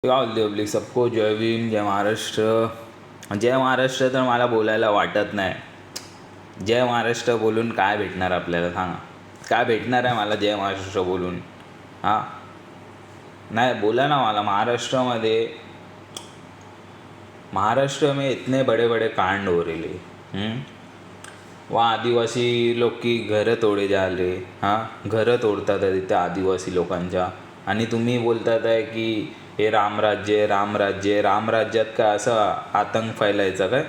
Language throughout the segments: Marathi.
काय बोलते पब्लिक, सबको जय भीम, जय महाराष्ट्र. जय महाराष्ट्र तर मला बोलायला वाटत नाही. जय महाराष्ट्र बोलून काय भेटणार आपल्याला सांगा? काय भेटणार आहे मला जय महाराष्ट्र बोलून? हां, नाही बोला ना मला. महाराष्ट्र में इतने बड़े बड़े कांड हो रहे. वहाँ आदिवासी लोक की घरं तोडे जा रहे. हां, घरं तोडतात आहे तिथे आदिवासी लोकांच्या. आणि तुम्ही बोलतात आहे की हे रामराज्य आहे, रामराज्य आहे. रामराज्यात काय असं आतंक फैलायचा काय?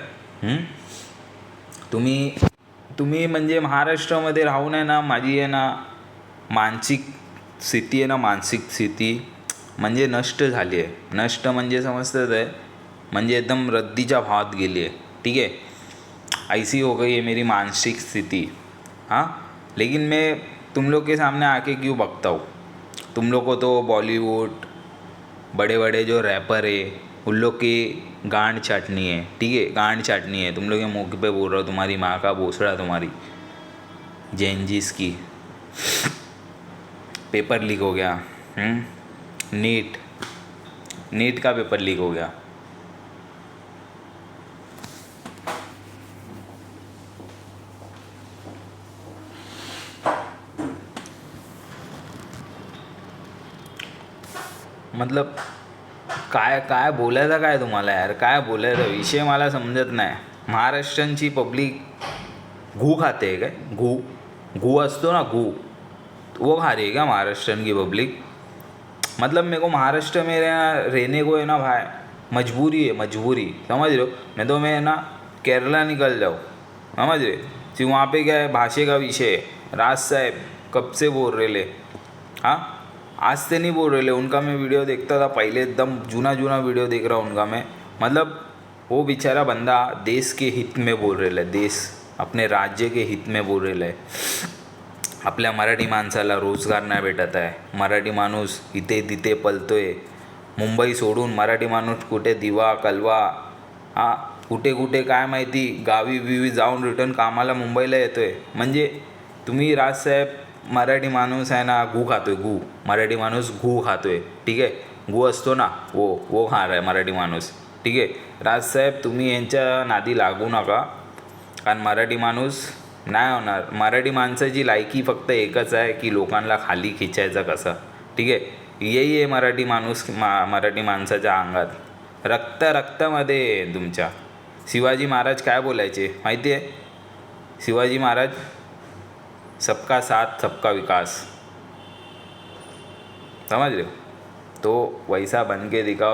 तुम्ही म्हणजे महाराष्ट्रामध्ये राहून आहे ना, माझी आहे ना मानसिक स्थिती आहे ना, मानसिक स्थिती म्हणजे नष्ट झाली आहे. नष्ट म्हणजे समजतात आहे, म्हणजे एकदम रद्दीच्या भावात गेली आहे. ठीक है, ऐसी हो गई है मेरी मानसिक स्थिति. हाँ, लेकिन मैं तुम लोग के सामने आके क्यों बकता हूँ? तुम लोग को तो बॉलीवुड बड़े बड़े जो रैपर है उन लोग की गांड चाटनी है. ठीक है, गांड चाटनी है. तुम लोग के मुख पे बोल रहा हो, तुम्हारी माँ का भोसड़ा, तुम्हारी जेनजीस की. पेपर लीक हो गया. नीट का पेपर लीक हो गया. मतलब काय काय बोलायचं काय तुम्हाला यार? काय बोलायचं विषय मला समजत नाही. महाराष्ट्रांची पब्लिक घू खाते काय? घू असतो ना, घू वो खा रही है क्या महाराष्ट्रन की पब्लिक? मतलब मेरे को महाराष्ट्र में रहने को है ना भाई, मजबूरी है, मजबूरी. समझ रहे हो? नहीं तो मैं ना केरला निकल जाऊँ. समझ रहे? फिर वहाँ पे क्या है, भाषे का विषय है. राज साहब कब से बोल रहे ले. हाँ, आज से नहीं बोल रहे ले. उनका मैं वीडियो देखता था पहले, एकदम जूना वीडियो देख रहा हूँ उनका मैं. मतलब वो बेचारा बंदा देश के हित में बोल रहे, देश अपने राज्य के हित में बोल रहे. आपल्या मराठी माणसाला रोजगार नाही भेटत आहे. मराठी माणूस इथे तिथे पलतोय. मुंबई सोडून मराठी माणूस कुठे दिवा कलवा, हां, कुठे कुठे काय माहिती, गावी बिवी जाऊन रिटर्न कामाला मुंबईला येतोय. म्हणजे तुम्ही राजसाहेब, मराठी माणूस आहे ना गू खातोय, गू. मराठी माणूस गू खातोय. ठीक आहे, गू असतो ना, वो खा रहा है मराठी माणूस. ठीक आहे, राजसाहेब तुम्ही यांच्या नादी लागू नका, कारण मराठी माणूस नाही होणार. मराठी माणसाची लायकी फक्त एकच आहे की लोकांना खाली खिचायचं कसं. ठीक आहे, यही आहे मराठी माणूस. मराठी माणसाच्या अंगात रक्तामध्ये तुमच्या. शिवाजी महाराज काय बोलायचे माहिती आहे? शिवाजी महाराज, सबका साथ सबका विकास. समझ रहे हो? तो वैसा बन के दिखाओ.